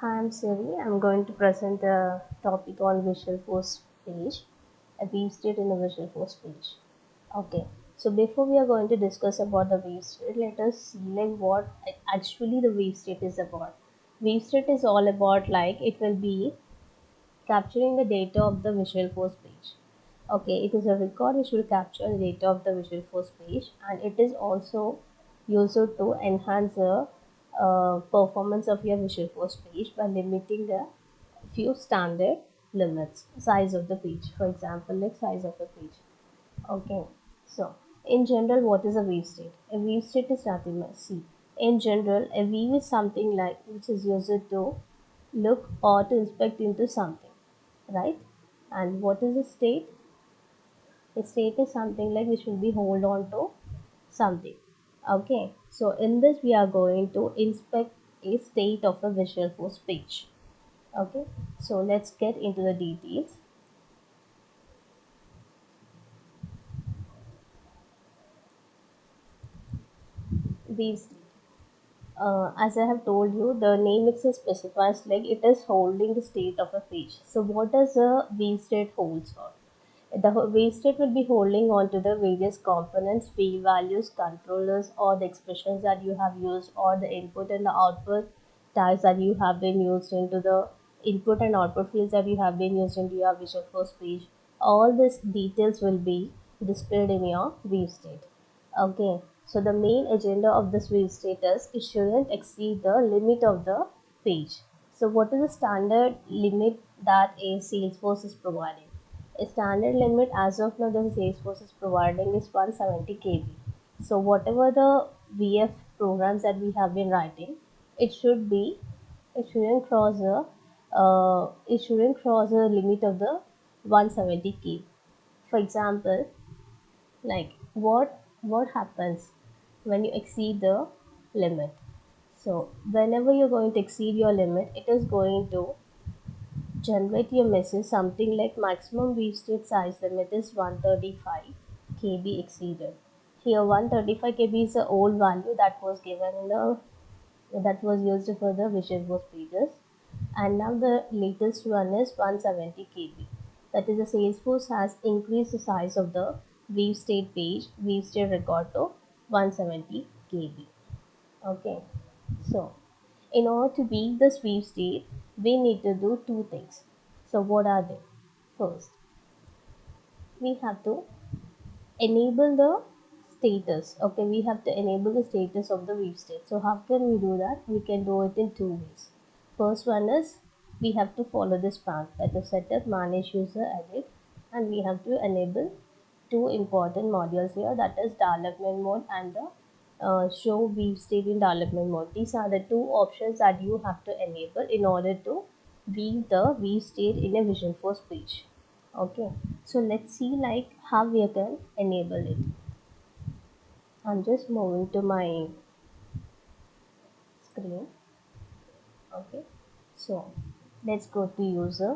Hi, I'm Siri. I'm going to present a topic on Visual Force page, a wave state in a Visual Force page. Okay, so before we are going to discuss about the wave state, let us see like what actually the wave state is about. Wave state is all about like it will be capturing the data of the Visual Force page. Okay, it is a record which will capture the data of the Visual Force page, and it is also used to enhance the performance of your Visual Force page by limiting a few standard limits, size of the page, for example, like size of the page. Okay, so in general, what is a wave state? A wave state is nothing but see. In general, a wave is something like which is used to look or to inspect into something, right? And what is a state? A state is something like which will be hold on to something. Okay, so in this we are going to inspect a state of a Visual Force page. Okay, so let's get into the details. Wave state. As I have told you, the name itself specifies like it is holding the state of a page. So what does a wave state holds for? The wave state will be holding on to the various components, wave values, controllers, or the expressions that you have used, or the input and the output tags that you have been used into the input and output fields that you have been used into your Visual Force page. All these details will be displayed in your wave state. Okay, so the main agenda of this wave status it shouldn't exceed the limit of the page. So what is the standard limit that a Salesforce is providing? A standard limit as of now the Salesforce is providing is 170 KB. So whatever the VF programs that we have been writing, it should be it shouldn't cross a it shouldn't cross a limit of the 170 KB. For example, like what happens when you exceed the limit. So whenever you're going to exceed your limit, it is going to generate your message something like maximum wave state size limit is 135 KB exceeded. Here 135 KB is the old value that was given in the that was used for the Visual Force pages, and now the latest one is 170 KB. That is, the Salesforce has increased the size of the wave state page, wave state record to 170 KB. Okay, so in order to beat this wave state, we need to do two things. So what are they? First, we have to enable the status. Okay, we have to enable the status of the wave state. So how can we do that? We can do it in two ways. First one is we have to follow this path, that is setup, manage, user, edit, and we have to enable two important modules here, that is development mode and the show wave state in development mode. These are the two options that you have to enable in order to view the wave state in a Visual Force page. Okay, so let's see like how we can enable it. I'm just moving to my screen. Okay, so let's go to user.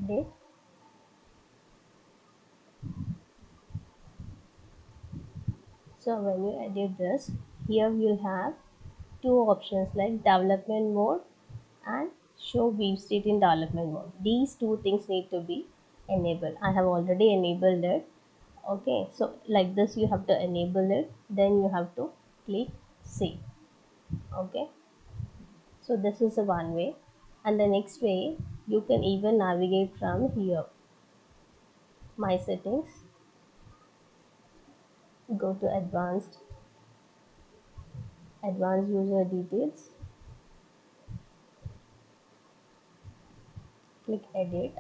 Edit. So when you edit this, here you'll have two options like development mode and show wave state in development mode. These two things need to be enabled. I have already enabled it. Okay, so like this you have to enable it, then you have to click save. Okay, so this is the one way, and the next way you can even navigate from here, my settings, go to advanced user details, click edit,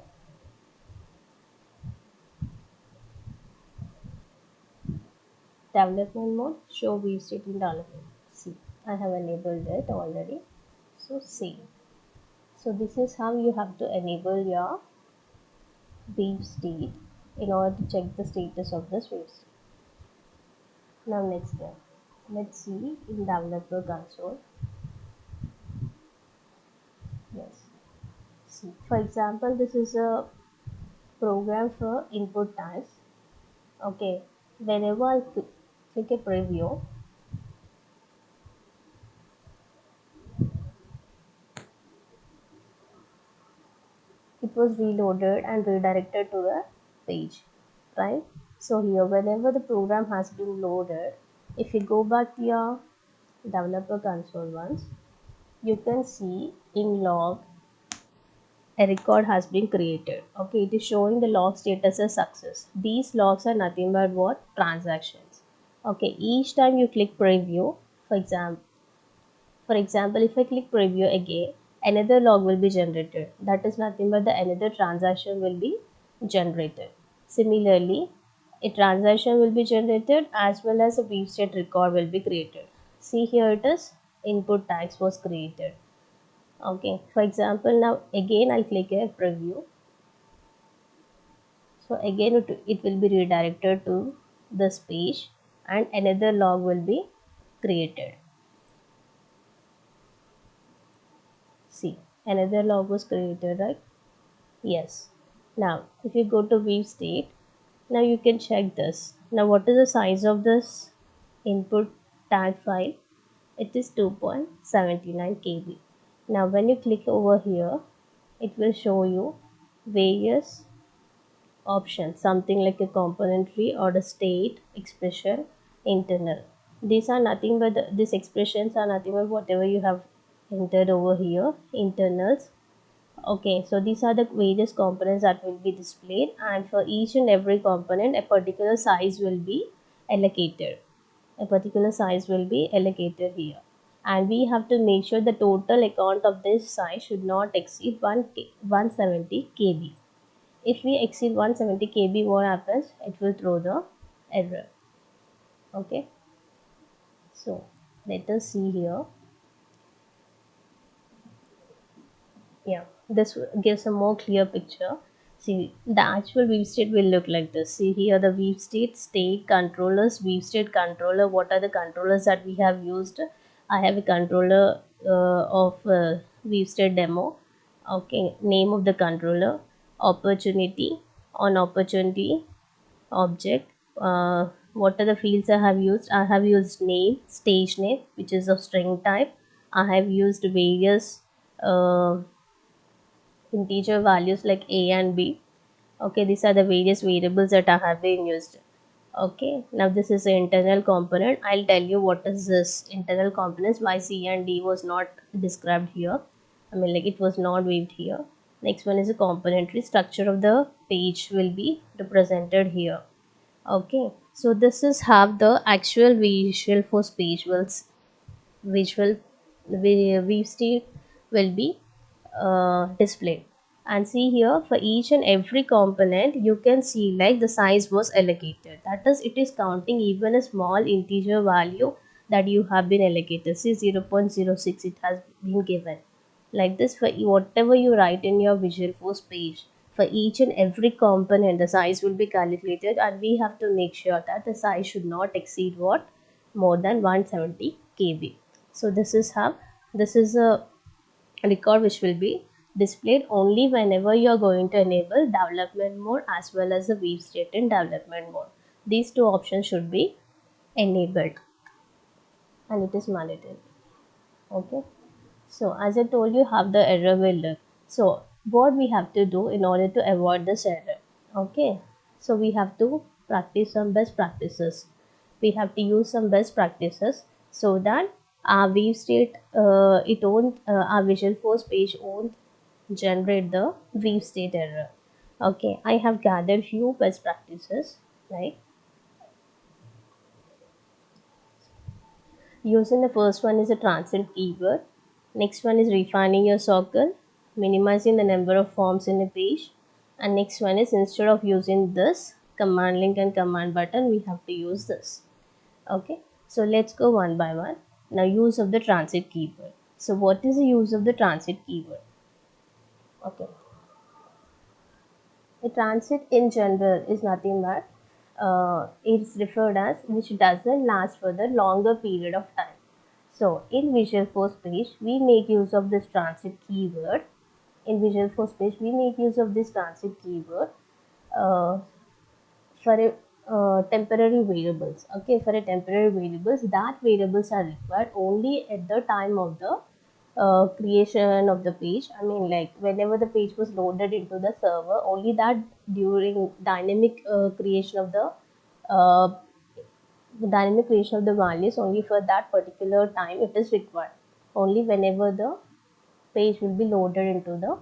development mode, show wave state in development. See, I have enabled it already. So save. So this is how you have to enable your wave state in order to check the status of this wave state. Now next step. Let's see in developer console. Yes. See, for example, this is a program for input tags. Okay, whenever I click a preview, it was reloaded and redirected to the page, right? So here, whenever the program has been loaded, if you go back to your developer console once, you can see in log a record has been created. Okay, it is showing the log status as success. These logs are nothing but what? Transactions. Okay, each time you click preview, for example, if I click preview again, another log will be generated. That is nothing but the another transaction will be generated. Similarly, a transaction will be generated as well as a view state record will be created. See here it is input tags was created. Okay, for example, now again I'll click a preview. So again it will be redirected to this page and another log will be created. See, another log was created, right? Yes. Now, if you go to view state, now you can check this. Now, what is the size of this input tag file? It is 2.79 KB. Now, when you click over here, it will show you various options, something like a component tree or the state, expression, internal. These are nothing but these expressions are nothing but whatever you have entered over here, internals. Okay, so these are the various components that will be displayed, and for each and every component a particular size will be allocated. A particular size will be allocated here, and we have to make sure the total account of this size should not exceed 170 KB. If we exceed 170 KB, what happens? It will throw the error. Okay, so let us see here. Yeah, this gives a more clear picture. See, the actual weave state will look like this. See here the weave state controllers, weave state controller. What are the controllers that we have used? I have a controller of weave state demo. Okay, name of the controller, opportunity, on opportunity, object. What are the fields I have used? I have used name, stage name, which is of string type. I have used various uh, integer values like a and b. Okay, these are the various variables that I have been used. Okay, now this is the internal component. I'll tell you what is this internal components, why c and d was not described here. I mean, like, it was not waved here. Next one is a componentary structure of the page will be represented here. Okay, so this is how the actual visual force page visual we still will be displayed. And see here, for each and every component you can see like the size was allocated, that is it is counting even a small integer value that you have been allocated. See 0.06 it has been given like this. For whatever you write in your visual force page, for each and every component the size will be calculated, and we have to make sure that the size should not exceed what? More than 170 KB. So this is how, this is a record which will be displayed only whenever you are going to enable development mode as well as the weave state in development mode. These two options should be enabled, and it is mandatory. Okay, so as I told you how the error will look. So what we have to do in order to avoid this error? Okay, so we have to practice some best practices. We have to use some best practices so that our weave state it won't our visual force page won't generate the weave state error. Okay, I have gathered few best practices, right? Using the first one is a transit keyword. Next one is refining your circle, minimizing the number of forms in a page. And next one is instead of using this command link and command button, we have to use this. Okay, so let's go one by one. Now, use of the transit keyword. So what is the use of the transit keyword? Okay, a transit in general is nothing but it's referred as which doesn't last for the longer period of time. So in Visual Force page, we make use of this transit keyword in Visualforce page, we make use of this transit keyword uh, for a temporary variables. Okay, for a temporary variables, that variables are required only at the time of the creation of the page. I mean, like whenever the page was loaded into the server, only that during dynamic creation of uh, the dynamic creation of the values, only for that particular time it is required. Only whenever the page will be loaded into the